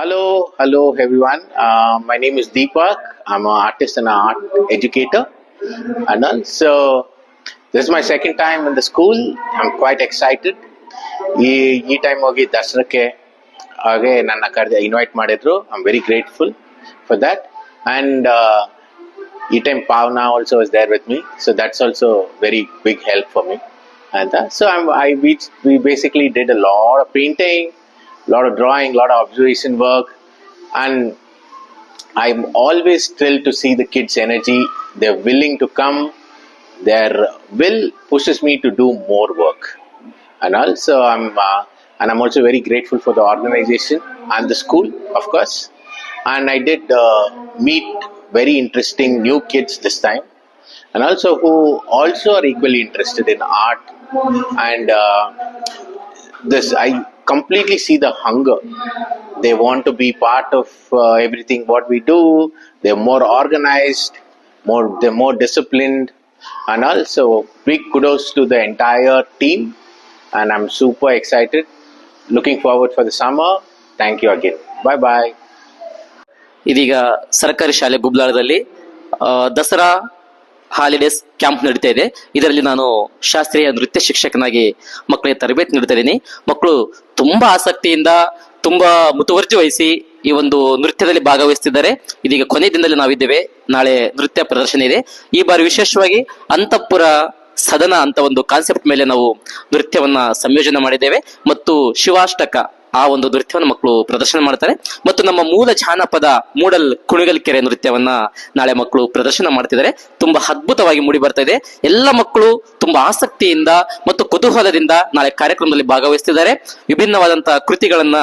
Hello everyone. My name is Deepak. I'm an artist and an art educator. And also, this is my second time in the school. I'm quite excited. ಈ time ಹೋಗಿ ದಸರಕ್ಕೆ ಹಾಗೆ ನನ್ನ invite ಮಾಡಿದ್ರು. I am very grateful for that. And ಈ time Pavana also is there with me. So that's also very big help for me. And so we basically did a lot of painting, lot of drawing, lot of observation work, and I'm always thrilled to see the kids' energy. They're willing to come. Their will pushes me to do more work, and also I'm also very grateful for the organization and the school, of course. And I did meet very interesting new kids this time, and also who also are equally interested in art. And this I completely see the hunger. They want to be part of everything what we do. They're more organized, they're more disciplined, and also big kudos to the entire team. And I'm super excited, looking forward for the summer. Thank you again. Bye bye. ಇದೀಗ ಸರ್ಕಾರಿ ಶಾಲೆ ಗುಬ್ಲಾಳದಲ್ಲಿ Dasara holidays camp ನಡೀತಾ ಇದೆ. ಇದರಲ್ಲಿ ನಾನು ಶಾಸ್ತ್ರೀಯ ನೃತ್ಯ ಶಿಕ್ಷಕನಾಗಿ ಮಕ್ಕಳಿಗೆ ತರಬೇತಿ ನೀಡ್ತಾ ಇದ್ದೀನಿ. ಮಕ್ಕಳು ತುಂಬಾ ಆಸಕ್ತಿಯಿಂದ ತುಂಬಾ ಮುತುವರ್ಜಿ ವಹಿಸಿ ಈ ಒಂದು ನೃತ್ಯದಲ್ಲಿ ಭಾಗವಹಿಸ್ತಿದ್ದಾರೆ. ಇದೀಗ ಕೊನೆ ದಿನದಲ್ಲಿ ನಾವಿದ್ದೇವೆ. ನಾಳೆ ನೃತ್ಯ ಪ್ರದರ್ಶನ ಇದೆ. ಈ ಬಾರಿ ವಿಶೇಷವಾಗಿ ಅಂತಃಪುರ ಸದನ ಅಂತ ಒಂದು ಕಾನ್ಸೆಪ್ಟ್ ಮೇಲೆ ನಾವು ನೃತ್ಯವನ್ನ ಸಂಯೋಜನೆ ಮಾಡಿದ್ದೇವೆ ಮತ್ತು ಶಿವಾಷ್ಟಕ ಆ ಒಂದು ನೃತ್ಯವನ್ನು ಮಕ್ಕಳು ಪ್ರದರ್ಶನ ಮಾಡ್ತಾರೆ. ಮತ್ತು ನಮ್ಮ ಮೂಲ ಜಾನಪದ ಮೂಡಲ್ ಕುಣಿಗಲ್ ಕೆರೆ ನೃತ್ಯವನ್ನ ನಾಳೆ ಮಕ್ಕಳು ಪ್ರದರ್ಶನ ಮಾಡ್ತಿದ್ದಾರೆ. ತುಂಬಾ ಅದ್ಭುತವಾಗಿ ಮೂಡಿ ಬರ್ತಾ ಇದೆ. ಎಲ್ಲ ಮಕ್ಕಳು ತುಂಬಾ ಆಸಕ್ತಿಯಿಂದ ಮತ್ತು ಕುತೂಹಲದಿಂದ ನಾಳೆ ಕಾರ್ಯಕ್ರಮದಲ್ಲಿ ಭಾಗವಹಿಸ್ತಿದ್ದಾರೆ. ವಿಭಿನ್ನವಾದಂತಹ ಕೃತಿಗಳನ್ನ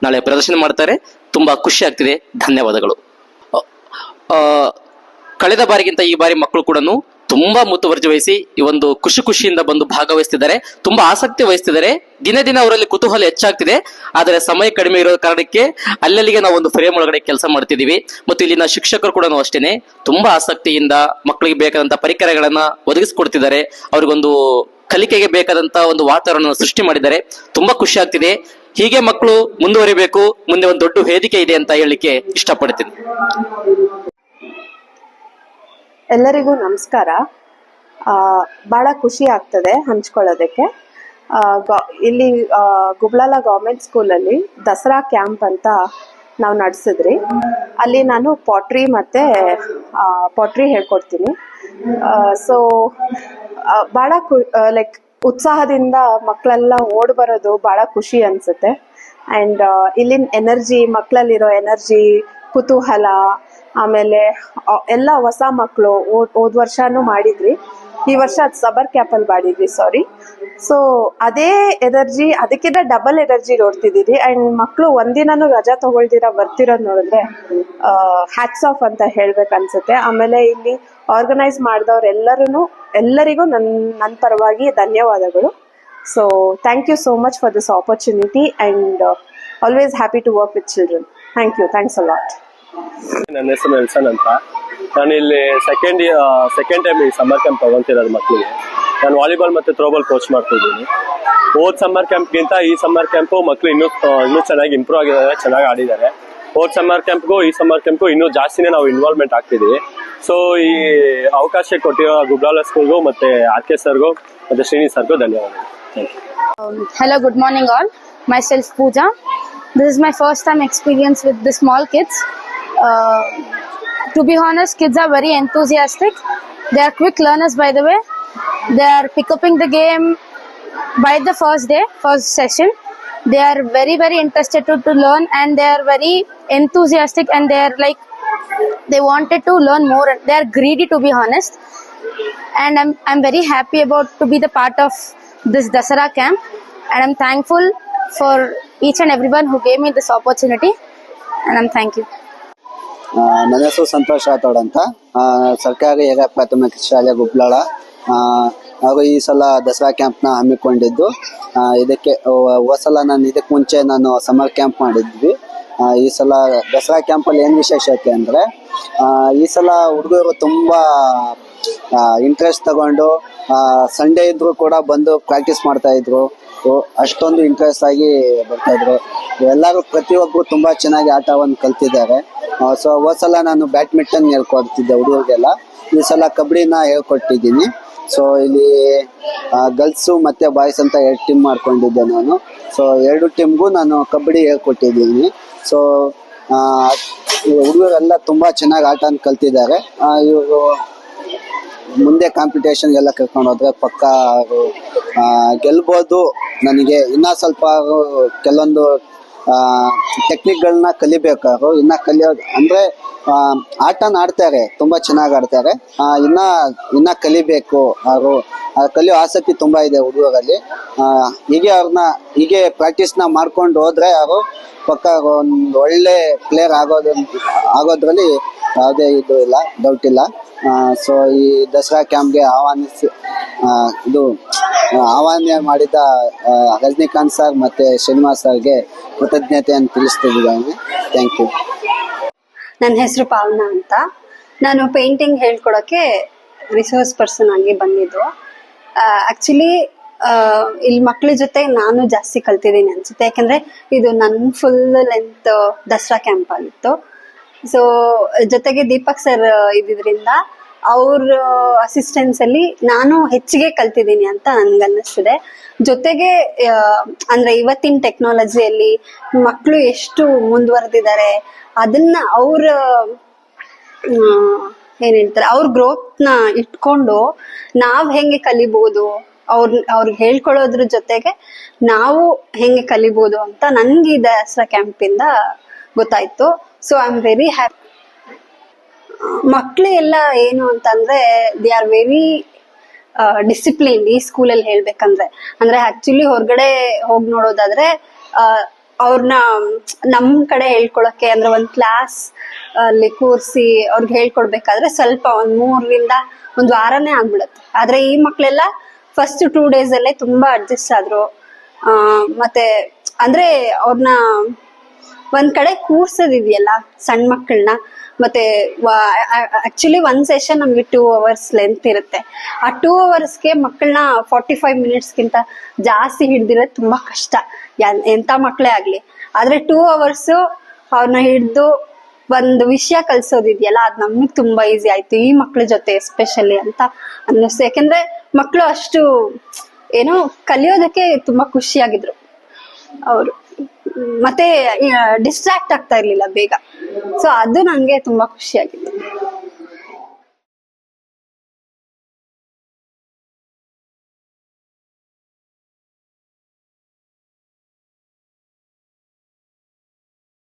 ನಾಳೆ ಪ್ರದರ್ಶನ ಮಾಡ್ತಾರೆ. ತುಂಬಾ ಖುಷಿ ಆಗ್ತಿದೆ. ಧನ್ಯವಾದಗಳು. ಕಳೆದ ಬಾರಿಗಿಂತ ಈ ಬಾರಿ ಮಕ್ಕಳು ಕೂಡ ತುಂಬಾ ಮುತುವರ್ಜಿ ವಹಿಸಿ ಈ ಒಂದು ಖುಷಿಯಿಂದ ಬಂದು ಭಾಗವಹಿಸ್ತಿದ್ದಾರೆ. ತುಂಬಾ ಆಸಕ್ತಿ ವಹಿಸ್ತಿದ್ದಾರೆ. ದಿನ ದಿನ ಅವರಲ್ಲಿ ಕುತೂಹಲ ಹೆಚ್ಚಾಗ್ತಿದೆ. ಆದರೆ ಸಮಯ ಕಡಿಮೆ ಇರೋ ಕಾರಣಕ್ಕೆ ಅಲ್ಲಲ್ಲಿಗೆ ನಾವು ಒಂದು ಫ್ರೇಮ್ ಒಳಗಡೆ ಕೆಲಸ ಮಾಡ್ತಿದೀವಿ. ಮತ್ತು ಇಲ್ಲಿನ ಶಿಕ್ಷಕರು ಕೂಡ ಅಷ್ಟೇನೆ ತುಂಬಾ ಆಸಕ್ತಿಯಿಂದ ಮಕ್ಕಳಿಗೆ ಬೇಕಾದಂತ ಪರಿಕರಗಳನ್ನ ಒದಗಿಸ್ಕೊಡ್ತಿದ್ದಾರೆ. ಅವ್ರಿಗೊಂದು ಕಲಿಕೆಗೆ ಬೇಕಾದಂತ ಒಂದು ವಾತಾವರಣ ಸೃಷ್ಟಿ ಮಾಡಿದ್ದಾರೆ. ತುಂಬಾ ಖುಷಿ ಆಗ್ತಿದೆ. ಹೀಗೆ ಮಕ್ಕಳು ಮುಂದುವರಿಬೇಕು. ಮುಂದೆ ಒಂದು ದೊಡ್ಡ ವೇದಿಕೆ ಇದೆ ಅಂತ ಹೇಳಲಿಕ್ಕೆ ಇಷ್ಟಪಡ್ತೀನಿ. ಎಲ್ಲರಿಗೂ ನಮಸ್ಕಾರ. ಭಾಳ ಖುಷಿ ಆಗ್ತದೆ ಹಂಚ್ಕೊಳ್ಳೋದಕ್ಕೆ. ಇಲ್ಲಿ ಗುಬ್ಲಾಲ ಗೌರ್ಮೆಂಟ್ ಸ್ಕೂಲಲ್ಲಿ ದಸರಾ ಕ್ಯಾಂಪ್ ಅಂತ ನಾವು ನಡೆಸಿದ್ರಿ. ಅಲ್ಲಿ ನಾನು ಪಾಟ್ರಿ ಹೇಳ್ಕೊಡ್ತೀನಿ. ಸೊ ಭಾಳ ಲೈಕ್ ಉತ್ಸಾಹದಿಂದ ಮಕ್ಕಳೆಲ್ಲ ಓಡ್ ಬರೋದು ಭಾಳ ಖುಷಿ ಅನಿಸುತ್ತೆ. ಆ್ಯಂಡ್ ಇಲ್ಲಿನ ಎನರ್ಜಿ, ಮಕ್ಕಳಲ್ಲಿರೋ ಎನರ್ಜಿ, ಕುತೂಹಲ, ಆಮೇಲೆ ಎಲ್ಲ ಹೊಸ ಮಕ್ಕಳು ಹೋದ ವರ್ಷನೂ ಮಾಡಿದ್ರಿ. ಈ ವರ್ಷ ಅದು ಸಬರ್ ಕ್ಯಾಪಲ್ಲಿ ಮಾಡಿದ್ವಿ, ಸಾರಿ. ಸೊ ಅದೇ ಎನರ್ಜಿ, ಅದಕ್ಕಿಂತ ಡಬಲ್ ಎನರ್ಜಿ ನೋಡ್ತಿದ್ದೀರಿ. ಆ್ಯಂಡ್ ಮಕ್ಕಳು ಒಂದಿನೂ ರಜಾ ತಗೊಳ್ದಿರ ಬರ್ತಿರೋದು ನೋಡಿದ್ರೆ ಹ್ಯಾಟ್ಸ್ ಆಫ್ ಅಂತ ಹೇಳ್ಬೇಕನ್ಸುತ್ತೆ. ಆಮೇಲೆ ಇಲ್ಲಿ ಆರ್ಗನೈಸ್ ಎಲ್ಲರಿಗೂ ನನ್ನ ಪರವಾಗಿ ಧನ್ಯವಾದಗಳು. So thank you so much for this opportunity and always happy to work with children. Thank you. Thanks a lot. ನನ್ನ ಹೆಸರು ನೆಲ್ಸನ್ ಅಂತ. ನಾನು ಇಲ್ಲಿ ಸೆಕೆಂಡ್ ಟೈಮ್ ಈ ಸಮ್ಮರ್ ಕ್ಯಾಂಪ್ ತಗೊಂತಿರೋದು ಮಕ್ಕಳಿಗೆ. ನಾನು ವಾಲಿಬಾಲ್ ಮತ್ತು ಥ್ರೋಬಾಲ್ ಕೋಚ್ ಮಾಡ್ತಿದ್ದೀನಿ. ಹೋದ ಸಮ್ಮರ್ ಕ್ಯಾಂಪ್ಗಿಂತ ಈ ಸಮ್ಮರ್ ಕ್ಯಾಂಪು ಮಕ್ಕಳು ಇನ್ನೂ ಚೆನ್ನಾಗಿ ಇಂಪ್ರೂವ್ ಆಗಿದ್ದಾರೆ, ಚೆನ್ನಾಗಿ ಆಡಿದ್ದಾರೆ. ಹೋದ ಸಮ್ಮರ್ ಕ್ಯಾಂಪ್ಗೂ ಈ ಸಮ್ಮರ್ ಕ್ಯಾಂಪ್ಗೂ ಇನ್ನೂ ಜಾಸ್ತಿನೇ ನಾವು ಇನ್ವಾಲ್ವ್ಮೆಂಟ್ ಆಗ್ತಿದ್ದೀವಿ. ಸೊ ಈ ಅವಕಾಶ ಕೊಟ್ಟಿರೋ ಗುಬ್ಲಾಲ ಸ್ಕೂಲ್ಗೂ ಮತ್ತು RK ಸರ್ಗೂ ಮತ್ತು ಶ್ರೀನಿ ಸರ್ಗೂ ಧನ್ಯವಾದಗಳು. Thank you. Hello, good morning all. Myself Pooja. This is my first time experience with the small kids. To be honest, kids are very enthusiastic. They are quick learners, by the way. They are picking the game by the first session. They are very, very interested to learn, and they are very enthusiastic, and they wanted to learn more. They are greedy, to be honest. And I'm very happy to be the part of this Dasara camp, and I'm thankful for each and everyone who gave me this opportunity, and I'm thank you. ನನ್ನ ಹೆಸರು ಸಂತೋಷ್ ರಾಥೋಡ್ ಅಂತ. ಸರ್ಕಾರಿ ಹಿರಿಯ ಪ್ರಾಥಮಿಕ ಶಾಲೆ ಗುಬ್ಲಾಳ ಅವರು ಈ ಸಲ ದಸರಾ ಕ್ಯಾಂಪ್ನ ಹಮ್ಮಿಕೊಂಡಿದ್ದು. ಇದಕ್ಕೆ ಹೋದ ಸಲ ಇದಕ್ಕೆ ಮುಂಚೆ ನಾನು ಸಮ್ಮರ್ ಕ್ಯಾಂಪ್ ಮಾಡಿದ್ವಿ. ಈ ಸಲ ದಸರಾ ಕ್ಯಾಂಪಲ್ಲಿ ಏನು ವಿಶೇಷತೆ ಅಂದರೆ ಈ ಸಲ ಹುಡುಗರು ತುಂಬ ಇಂಟ್ರೆಸ್ಟ್ ತಗೊಂಡು ಸಂಡೇ ಇದ್ರೂ ಕೂಡ ಬಂದು ಪ್ರಾಕ್ಟೀಸ್ ಮಾಡ್ತಾ ಇದ್ರು. ಇತ್ತು, ಅಷ್ಟೊಂದು ಇಂಟ್ರೆಸ್ಟ್ ಆಗಿ ಬರ್ತಾ ಇದ್ರು. ಎಲ್ಲರೂ ಪ್ರತಿಯೊಬ್ಬರು ತುಂಬಾ ಚೆನ್ನಾಗಿ ಆಟವನ್ನು ಕಲ್ತಿದ್ದಾರೆ. ಸೊ ಹೋದ್ ಸಲ ನಾನು ಬ್ಯಾಡ್ಮಿಂಟನ್ ಹೇಳ್ಕೊಡ್ತಿದ್ದೆ ಹುಡುಗರಿಗೆಲ್ಲ, ಈ ಸಲ ಕಬಡ್ಡಿನ ಹೇಳ್ಕೊಟ್ಟಿದ್ದೀನಿ. ಸೊ ಇಲ್ಲಿ ಗರ್ಲ್ಸು ಮತ್ತೆ ಬಾಯ್ಸ್ ಅಂತ 2 ಟೀಮ್ ಮಾಡ್ಕೊಂಡಿದ್ದೆ ನಾನು. ಸೊ 2 ಟೀಮ್ಗೂ ನಾನು ಕಬಡ್ಡಿ ಹೇಳ್ಕೊಟ್ಟಿದ್ದೀನಿ. ಸೊ ಹುಡುಗರೆಲ್ಲ ತುಂಬಾ ಚೆನ್ನಾಗಿ ಆಟನ ಕಲ್ತಿದ್ದಾರೆ. ಇವರು ಮುಂದೆ ಕಾಂಪಿಟೇಷನ್ಗೆಲ್ಲ ಕರ್ಕೊಂಡು ಹೋದ್ರೆ ಪಕ್ಕ ಗೆಲ್ಬೋದು. ನನಗೆ ಇನ್ನ ಸ್ವಲ್ಪ ಕೆಲವೊಂದು ಟೆಕ್ನಿಕ್ಗಳನ್ನ ಕಲಿಬೇಕಾದ್ರು, ಕಲಿಯೋದು ಅಂದ್ರೆ ಆಟನ ಆಡ್ತಾರೆ, ತುಂಬಾ ಚೆನ್ನಾಗಿ ಆಡ್ತಾರೆ. ಇನ್ನ ಕಲಿಬೇಕು. ಅವರು ಕಲಿಯೋ ಆಸಕ್ತಿ ತುಂಬಾ ಇದೆ ಹುಡುಗರಲ್ಲಿ. ಹೀಗೆ ಪ್ರಾಕ್ಟೀಸ್ನ ಮಾಡ್ಕೊಂಡು ಹೋದ್ರೆ ಅವರು ಪಕ್ಕ ಒಂದು ಒಳ್ಳೆ ಪ್ಲೇಯರ್ ಆಗೋದ್ರಲ್ಲಿ ಯಾವುದೇ ಇದು ಇಲ್ಲ, ಡೌಟ್ ಇಲ್ಲ. ಸೊ ಈ ದಸರಾ ಕ್ಯಾಂಪ್ಗೆ ಆಹ್ವಾನ ಮಾಡಿದ ರಜನಿಕಾಂತ್ ಸರ್ ಮತ್ತೆ ಶ್ರೀನಿವಾಸ್ ಸರ್ಗೆ ಕೃತಜ್ಞತೆಯನ್ನು ತಿಳಿಸ್ತಿದ್ದೀನಿ. Thank you. ನನ್ನ ಹೆಸರು ಪಾವನಾ ಅಂತ. ನಾನು ಪೇಂಟಿಂಗ್ ಹೇಳ್ಕೊಡೋಕ್ಕೆ ರಿಸೋರ್ಸ್ ಪರ್ಸನ್ ಆಗಿ ಬಂದಿದ್ದು. ಆಕ್ಚುಲಿ ಇಲ್ಲಿ ಮಕ್ಳ ಜೊತೆ ನಾನು ಜಾಸ್ತಿ ಕಲ್ತಿದ್ದೀನಿ ಅನ್ಸುತ್ತೆ, ಯಾಕಂದ್ರೆ ಇದು ನನ್ನ ಫುಲ್ ಲೆಂತ್ ದಸರಾ ಕ್ಯಾಂಪ್ ಆಗಿತ್ತು. ಸೊ ಜೊತೆಗೆ ದೀಪಕ್ ಸರ್ ಇದ್ದಿದ್ರಿಂದ ಅವ್ರ ಅಸಿಸ್ಟೆನ್ಸ್ ಅಲ್ಲಿ ನಾನು ಹೆಚ್ಚಿಗೆ ಕಲ್ತಿದ್ದೀನಿ ಅಂತ ನನ್ಗನ್ನಿಸ್ತಿದೆ. ಜೊತೆಗೆ ಅಂದ್ರೆ ಇವತ್ತಿನ ಟೆಕ್ನಾಲಜಿಯಲ್ಲಿ ಮಕ್ಕಳು ಎಷ್ಟು ಮುಂದುವರೆದಿದ್ದಾರೆ ಅದನ್ನ ಅವ್ರ ಏನ್ ಹೇಳ್ತಾರೆ ಅವ್ರ ಗ್ರೋತ್ ನ ಇಟ್ಕೊಂಡು ನಾವ್ ಹೆಂಗೆ ಕಲಿಬಹುದು, ಅವ್ರಿಗೆ ಹೇಳ್ಕೊಳ್ಳೋದ್ರ ಜೊತೆಗೆ ನಾವು ಹೆಂಗೆ ಕಲಿಬಹುದು ಅಂತ ನನ್ಗೆ ಈ ದಸರಾ ಕ್ಯಾಂಪ್ ಇಂದ ಗೊತ್ತಾಯ್ತು. So I am very happy. ಮಕ್ಳು ಎಲ್ಲ ಏನು ಅಂತಂದ್ರೆ ದೇ ಆರ್ ವೆರಿ ಡಿಸಿಪ್ಲಿನ್ ಈ ಸ್ಕೂಲಲ್ಲಿ ಹೇಳ್ಬೇಕಂದ್ರೆ. ಅಂದ್ರೆ ಆಕ್ಚುಲಿ ಹೊರಗಡೆ ಹೋಗಿ ನೋಡೋದಾದ್ರೆ ಅವ್ರನ್ನ ನಮ್ ಕಡೆ ಹೇಳ್ಕೊಳಕ್ಕೆ ಅಂದ್ರೆ ಒಂದ್ ಕ್ಲಾಸ್ ಅಲ್ಲಿ ಕೂರ್ಸಿ ಅವ್ರಿಗೆ ಹೇಳ್ಕೊಡ್ಬೇಕಾದ್ರೆ ಸ್ವಲ್ಪ ಒಂದ್ 3 ರಿಂದ 1 ವಾರನೇ ಆಗ್ಬಿಡತ್ತೆ. ಆದ್ರೆ ಈ ಮಕ್ಳೆಲ್ಲ ಫಸ್ಟ್ 2 days ಅಲ್ಲೇ ತುಂಬಾ ಅಡ್ಜಸ್ಟ್ ಆದ್ರು. ಮತ್ತೆ ಅಂದ್ರೆ ಅವ್ರನ್ನ ಒಂದ್ ಕಡೆ ಕೂರ್ಸೋದಿದೆಯಲ್ಲ ಸಣ್ಣ ಮಕ್ಕಳನ್ನ, ಮತ್ತೆ ಆಕ್ಚುಲಿ 1 ಸೆಷನ್ ನಮ್ಗೆ 2 hours ಲೆಂತ್ ಇರುತ್ತೆ. ಆ 2 hoursಗೆ ಮಕ್ಕಳನ್ನ 45 minutesಗಿಂತ ಜಾಸ್ತಿ ಹಿಡ್ದಿರೋದು ತುಂಬಾ ಕಷ್ಟ, ಎಂತ ಮಕ್ಳೇ ಆಗ್ಲಿ. ಆದ್ರೆ 2 hours ಅವ್ರನ್ನ ಹಿಡ್ದು ಒಂದು ವಿಷಯ ಕಲ್ಸೋದಿದೆಯಲ್ಲ ಅದ್ ನಮಗ್ ತುಂಬಾ ಈಸಿ ಆಯ್ತು ಈ ಮಕ್ಳ ಜೊತೆ ಎಸ್ಪೆಷಲಿ ಅಂತ ಅನ್ನಿಸ್ತು. ಯಾಕಂದ್ರೆ ಮಕ್ಳು ಅಷ್ಟು ಏನೋ ಕಲಿಯೋದಕ್ಕೆ ತುಂಬಾ ಖುಷಿಯಾಗಿದ್ರು ಅವರು, ಮತ್ತೆ ಡಿಸ್ಟ್ರಾಕ್ಟ್ ಆಗ್ತಾ ಇರ್ಲಿಲ್ಲ ಬೇಗ. ಸೊ ಅದು ನಂಗೆ ತುಂಬಾ ಖುಷಿಯಾಗಿತ್ತು.